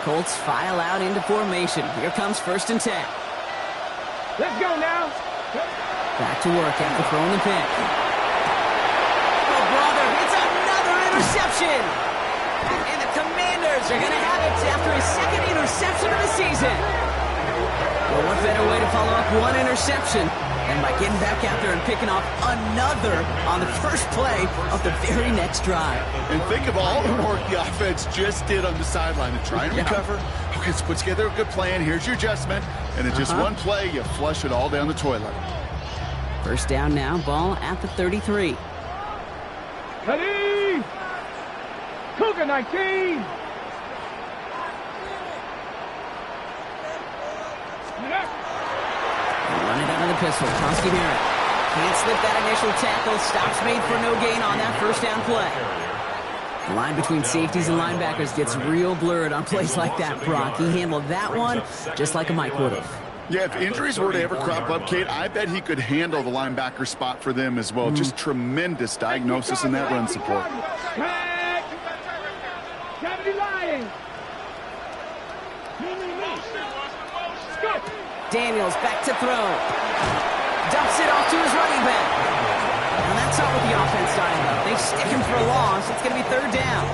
Colts file out into formation. Here comes 1st and 10. Let's go now. Back to work after throwing the pick. Oh, brother, it's another interception. And the Commanders are going to have it after his 2nd interception of the season. Well, what better way to follow up one interception than by getting back out there and picking off another on the first play of the very next drive. And think of all the work the offense just did on the sideline to try and recover. Okay, let's put together a good plan. Here's your adjustment. And in just one play, you flush it all down the toilet. 1st down now, ball at the 33. Ready? Cougar 19. Run it out of the pistol. Konsky Merritt can't slip that initial tackle. Stops made for no gain on that 1st down play. The line between safeties and linebackers gets real blurred on plays like that, Brock. He handled that one just like a Mike would have. Yeah, if injuries were to ever crop up, Kate, I bet he could handle the linebacker spot for them as well. Just tremendous diagnosis in that run support. Daniels back to throw. Dumps it off to his running back. And that's not what the offense started up. They stick him for a loss. It's going to be 3rd down.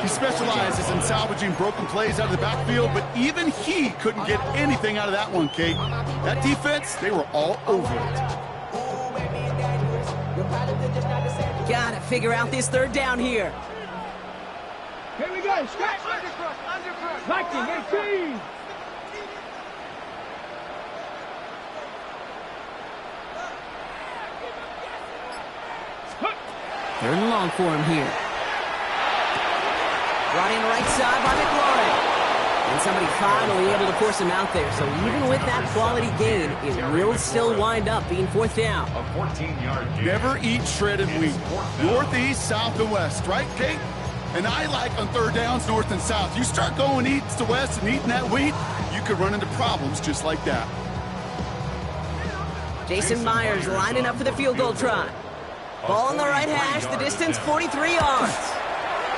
He specializes in salvaging broken plays out of the backfield, but even he couldn't get anything out of that one, Kate. That defense, they were all over it. Got to figure out this 3rd down here. Here we go. Stretch. Viking 18. Third and long for him here. Brought in right side by McLaurin. And somebody finally able to force him out there. So even with that quality gain, it will still wind up being 4th down. A 14-yard gain. Never eat shredded wheat. North, east, south, and west, right, Kate? And I like on 3rd downs, north and south. You start going east to west and eating that wheat, you could run into problems just like that. Jason Myers lining up for the field goal try. Ball on the right hash, the distance 43 yards.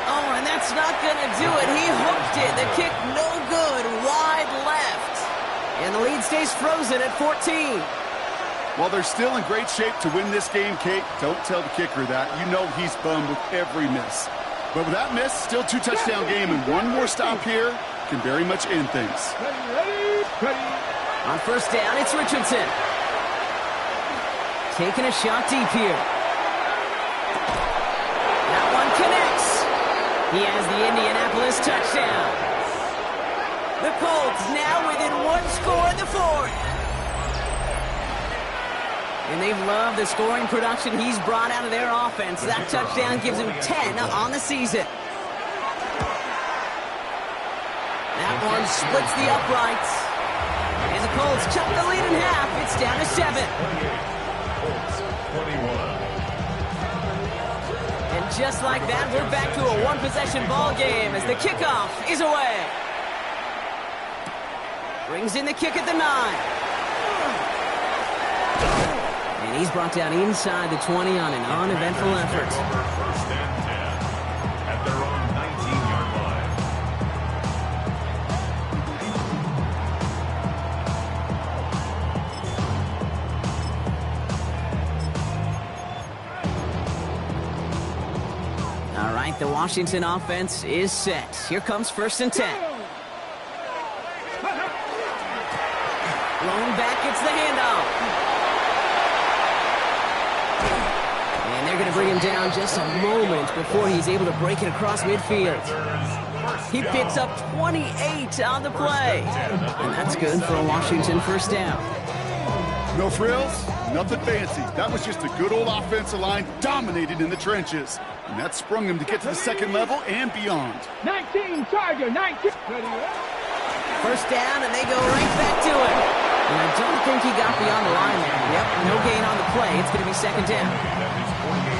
Oh, and that's not going to do it. He hooked it. The kick no good, wide left. And the lead stays frozen at 14. While they're still in great shape to win this game, Kate, don't tell the kicker that. You know he's bummed with every miss. But with that miss, still 2 touchdown game, and one more stop here can very much end things. Ready. On 1st down, it's Richardson. Taking a shot deep here. That one connects. He has the Indianapolis touchdown. The Colts now within 1 score in the 4th. And they've loved the scoring production he's brought out of their offense. That touchdown gives him 10 on the season. That one splits the uprights. And the Colts cut the lead in half. It's down to 7. And just like that, we're back to a one-possession ball game as the kickoff is away. Brings in the kick at the 9. And he's brought down inside the 20 on an uneventful effort. 1st and 10 at their own 19-yard line. All right, the Washington offense is set. Here comes 1st and 10. Blown back, gets the handoff. And they're going to bring him down just a moment before he's able to break it across midfield. He picks up 28 on the play. And that's good for a Washington 1st down. No frills, nothing fancy. That was just a good old offensive line dominated in the trenches. And that sprung him to get to the 2nd level and beyond. 19, Charger, 19. 1st down, and they go right back to it. And I don't think he got beyond the line there. Yep, no gain on the play. It's going to be second down.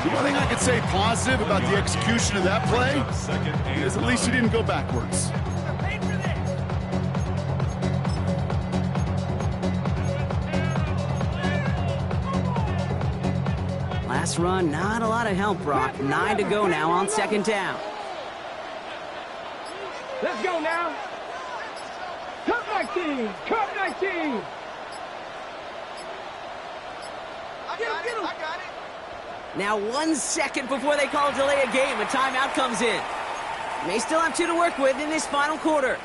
The one thing I could say positive about the execution of that play is at least he didn't go backwards. Last run, not a lot of help, Brock. 9 to go now on second down. Let's go now. Cut 19. Cut 19. I got it. Now 1 second before they call delay a game. A timeout comes in. They still have 2 to work with in this final quarter.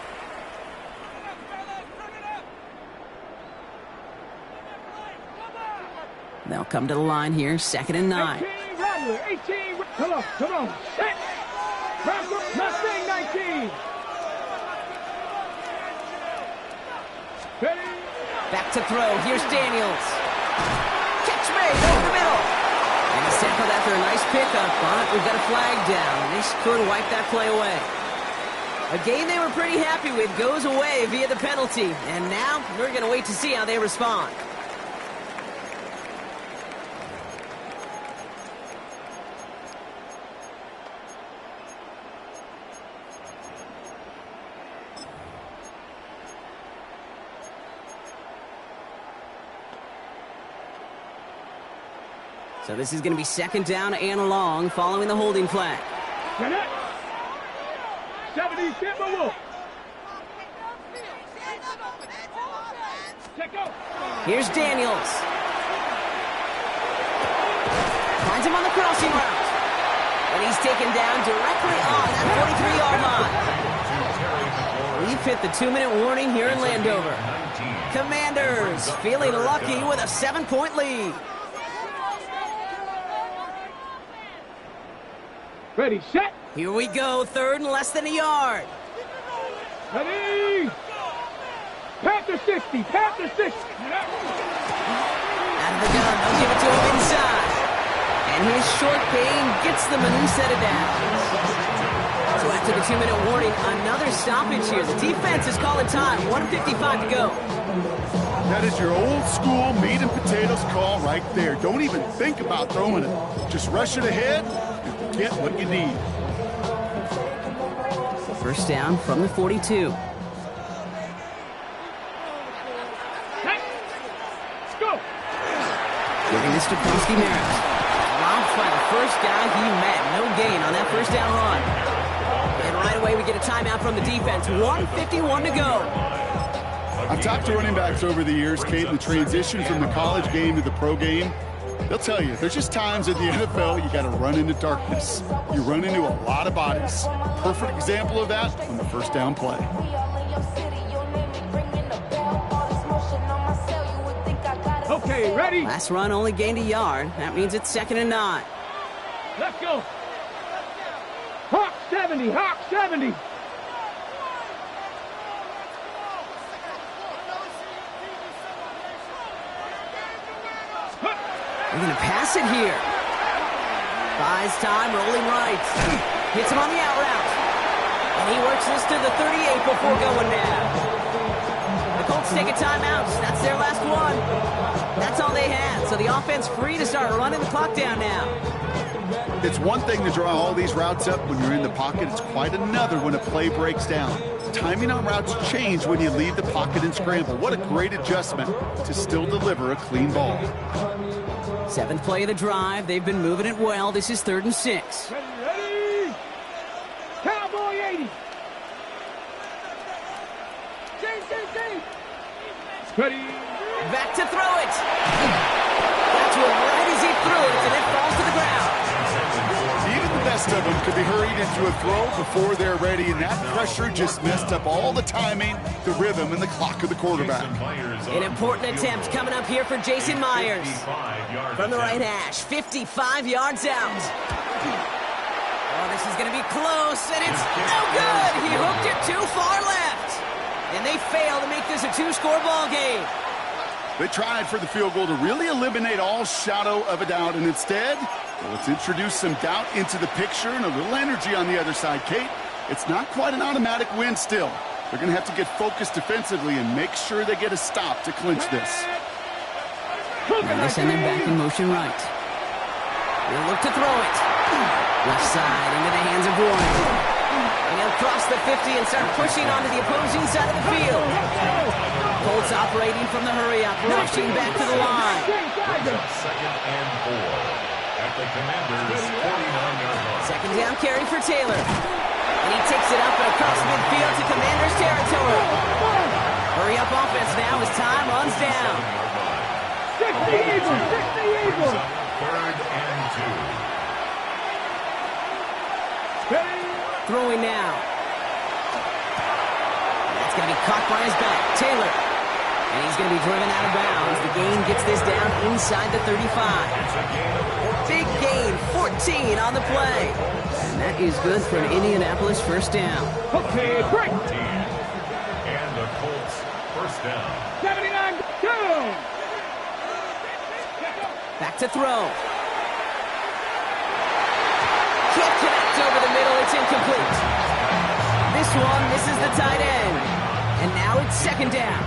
They'll come to the line here, 2nd and 9. 18, Rattler, 18. Come on, come on. Set. Mustang 19. Ready. Back to throw. Here's Daniels. Catch made over the middle. And he's tackled after a nice pickup, but we've got a flag down. They could wipe that play away. A game they were pretty happy with goes away via the penalty. And now we're going to wait to see how they respond. So this is going to be second down and long following the holding flag. 70, Timberwolf. Here's Daniels. Finds him on the crossing route. And he's taken down directly on that 43-yard line. We've hit the 2-minute warning here in Landover. Commanders feeling lucky with a 7-point lead. Ready, set. Here we go, 3rd and less than a yard. Ready. Panther 60, Panther 60. Out of the gun, they'll give it to him inside. And his short gain gets them a new set of downs. So after the 2-minute warning, another stoppage here. The defense is calling time, 1:55 to go. That is your old school meat and potatoes call right there. Don't even think about throwing it. Just rush it ahead and get what you need. First down from the 42. Let's go. Giving this to Kronsky-Merritt. Robbed by the first guy he met. No gain on that first down run. And right away we get a timeout from the defense. 1:51 to go. I've talked to running backs over the years, Kate, the transition from the college game to the pro game. They'll tell you, there's just times in the NFL you got to run into darkness. You run into a lot of bodies. Perfect example of that on the first down play. Okay, ready. Last run only gained a yard. That means it's 2nd and 9. Let's go. Hawk 70, Hawk 70. They're going to pass it here. Buys time, rolling right. Hits him on the out route. And he works this to the 38 before going down. The Colts take a timeout. That's their last one. That's all they had. So the offense free to start running the clock down now. It's one thing to draw all these routes up when you're in the pocket. It's quite another when a play breaks down. Timing on routes change when you leave the pocket and scramble. What a great adjustment to still deliver a clean ball. 7th play of the drive. They've been moving it well. This is 3rd and 6. Ready. Cowboy 80. Ready. Back to throw it. That's what right as he threw it, and it falls to the ground. Even the best of them could be hurried into a throw before they're ready, and that pressure just messed up all the timing, the rhythm, and the clock of the quarterback. An important attempt coming up here for Jason Myers. From the right hash, 55 yards out. Oh, this is going to be close, and it's no good. He hooked it too far left. And they fail to make this a 2-score ball game. They tried for the field goal to really eliminate all shadow of a doubt, and instead, well, let's introduce some doubt into the picture and a little energy on the other side. Kate, it's not quite an automatic win still. They're going to have to get focused defensively and make sure they get a stop to clinch this. And they send him back in motion right. He'll look to throw it. Left side into the hands of Warren. And he'll cross the 50 and start pushing onto the opposing side of the field. Colts operating from the hurry-up, rushing back to the line. Second and 4 at the Commanders' 49-yard line. Second down carry for Taylor. And he takes it up and across midfield to Commanders territory. Hurry-up offense now as time runs down. 60 Eagles, 60 Eagles. Third and 2. Throwing now. That's going to be caught by his back. Taylor. And he's going to be driven out of bounds. The gain gets this down inside the 35. Big gain, 14 on the play. And that is good for an Indianapolis first down. Okay, break. And the Colts first down. 79, go. Back to throw. Can't connect over the middle. It's incomplete. This one misses the tight end. And now it's second down.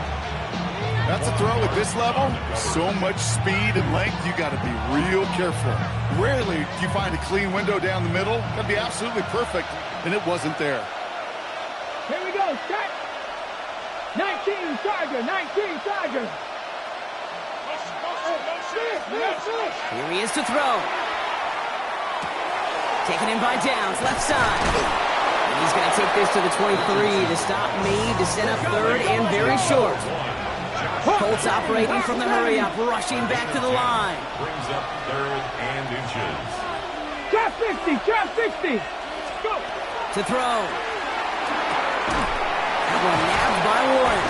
That's a throw at this level. So much speed and length, you got to be real careful. Rarely do you find a clean window down the middle. Got to be absolutely perfect, and it wasn't there. Here we go, set. 19 Tiger, 19 Tiger. Here he is to throw. Taken in by Downs, left side. And he's going to take this to the 23. The stop made to set up third and very short. Colts operating from the hurry-up, rushing back to the line. Brings up third and inches. Drop 60, drop 60. Go. To throw. That one nabbed by Warren.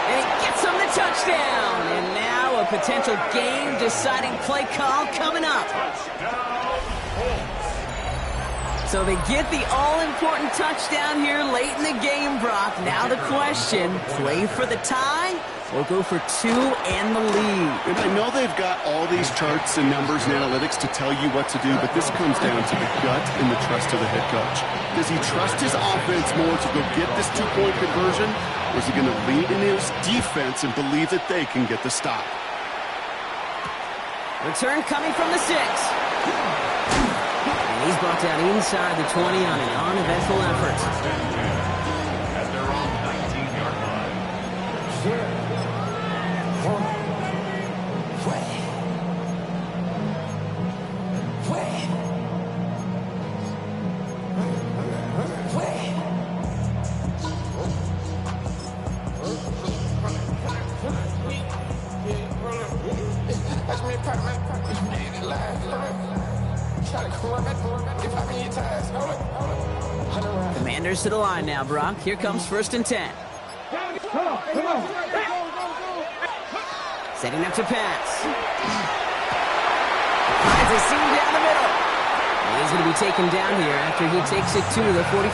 And he gets him the touchdown. And now a potential game-deciding play call coming up. Touchdown, Colts. So they get the all-important touchdown here late in the game, Brock. Now the question, play for the tie or go for two and the lead? And I know they've got all these charts and numbers and analytics to tell you what to do, but this comes down to the gut and the trust of the head coach. Does he trust his offense more to go get this two-point conversion, or is he going to lean in his defense and believe that they can get the stop? Return coming from the 6. He's brought down inside the 20 on an uneventful effort. At their own 19-yard line. Commanders to the line now, Brock. Here comes first and 10. Come on, come on. Setting up to pass. Finds a seam down the middle. And he's going to be taken down here after he takes it to the 45.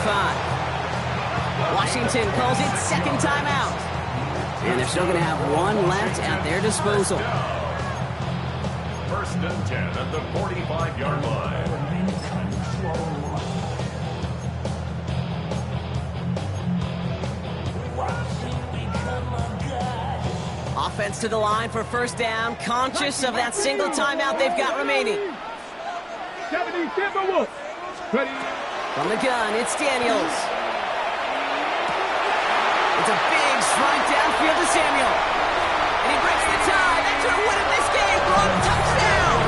Washington calls it second timeout. And they're still going to have one left at their disposal. First and 10 at the 45-yard line. Offense to the line for first down, conscious of that single timeout they've got remaining. 70 Timberwolves. Ready. From the gun, it's Daniels. It's a big strike downfield to Samuel. And he breaks the tie. That's going to win him this game. Brock, touchdown.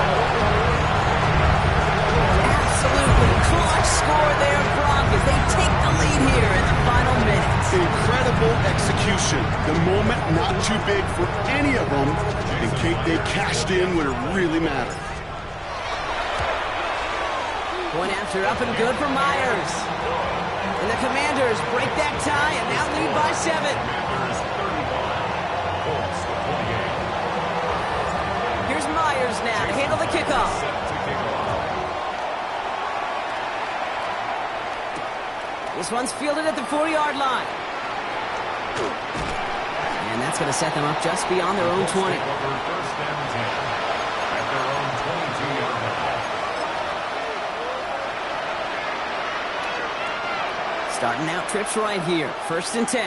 Absolutely clutch score there, Brock, as they take the lead here in the final minutes. Incredible execution. The moment not too big for any of them, and Kate, they cashed in when it really mattered. Point after up and good for Myers. And the Commanders break that tie and now lead by 7. Here's Myers now to handle the kickoff. This one's fielded at the 40-yard line. And that's going to set them up just beyond their own 20. First and 10 at their own 22-yard line. Starting out trips right here. 1st and 10.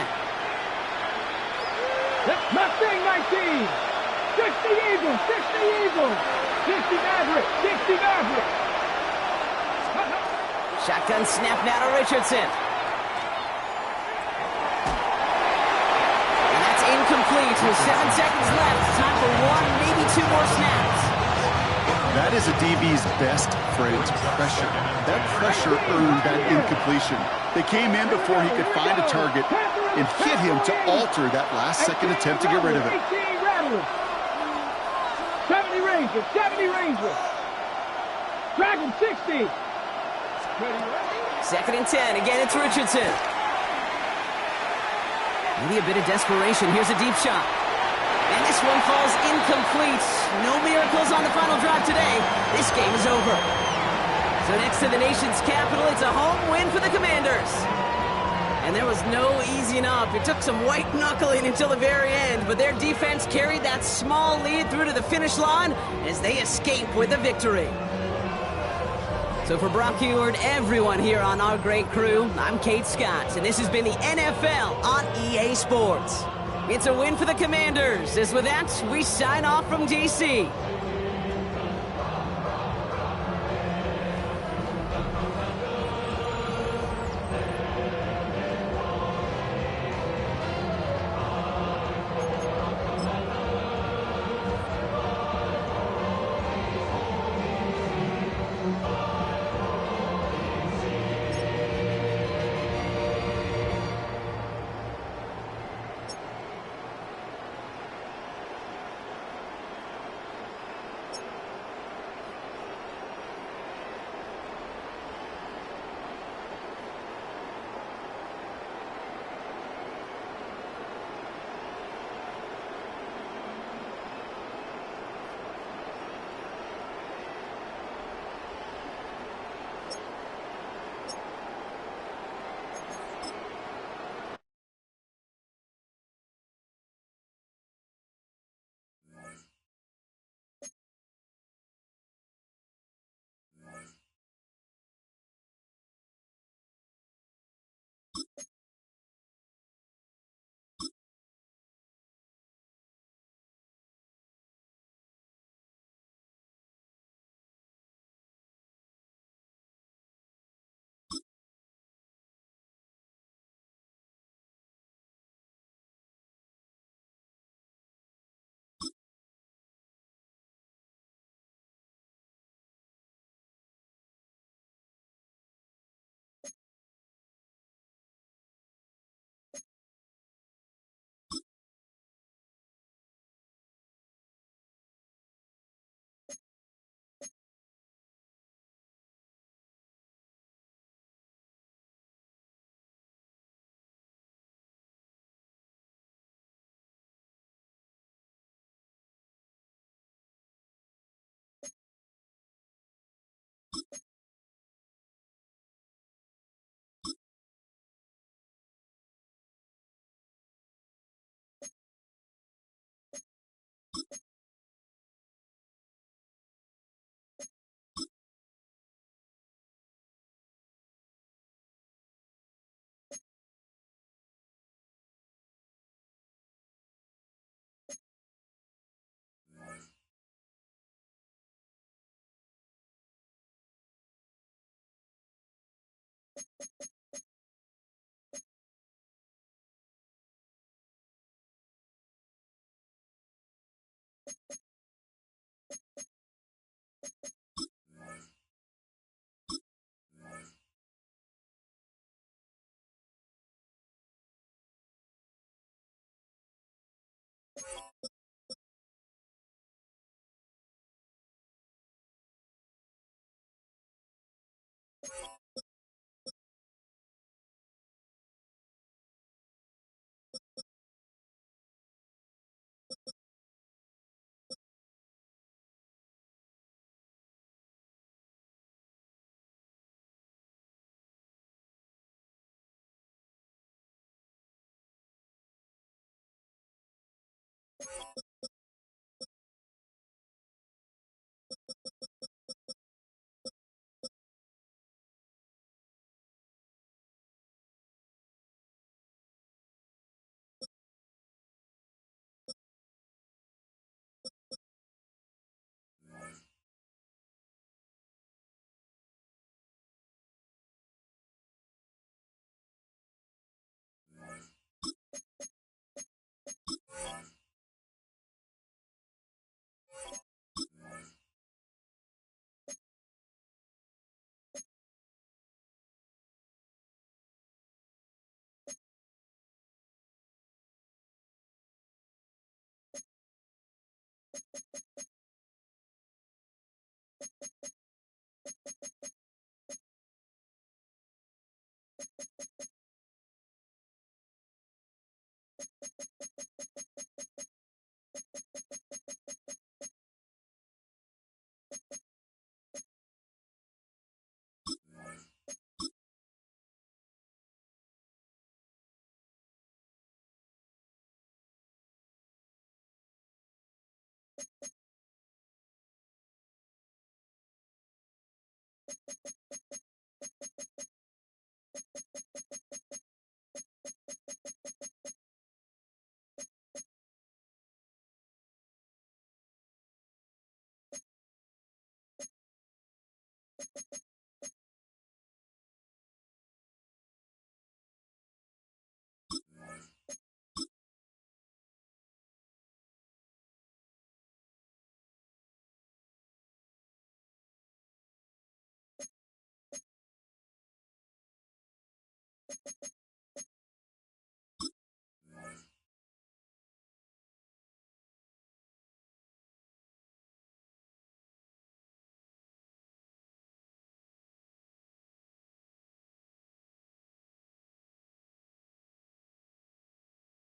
Mustang 19. 60 Eagles. 60 Eagles. 60 Maverick. 60 Maverick. Shotgun snap now to Richardson. And that's incomplete with 7 seconds left. Time for 1, maybe 2 more snaps. That is a DB's best phrase, pressure. That pressure earned that incompletion. They came in before he could find a target and hit him to alter that last-second attempt to get rid of it. 70 Rangers, 70 Rangers. Dragon 60. 2nd and 10. Again, it's Richardson. Maybe a bit of desperation. Here's a deep shot. And this one falls incomplete. No miracles on the final drive today. This game is over. So next to the nation's capital, it's a home win for the Commanders. And there was no easing up. It took some white knuckling until the very end, but their defense carried that small lead through to the finish line as they escape with a victory. So for Brock Eward, everyone here on our great crew, I'm Kate Scott, and this has been the NFL on EA Sports. It's a win for the Commanders, as with that, we sign off from D.C.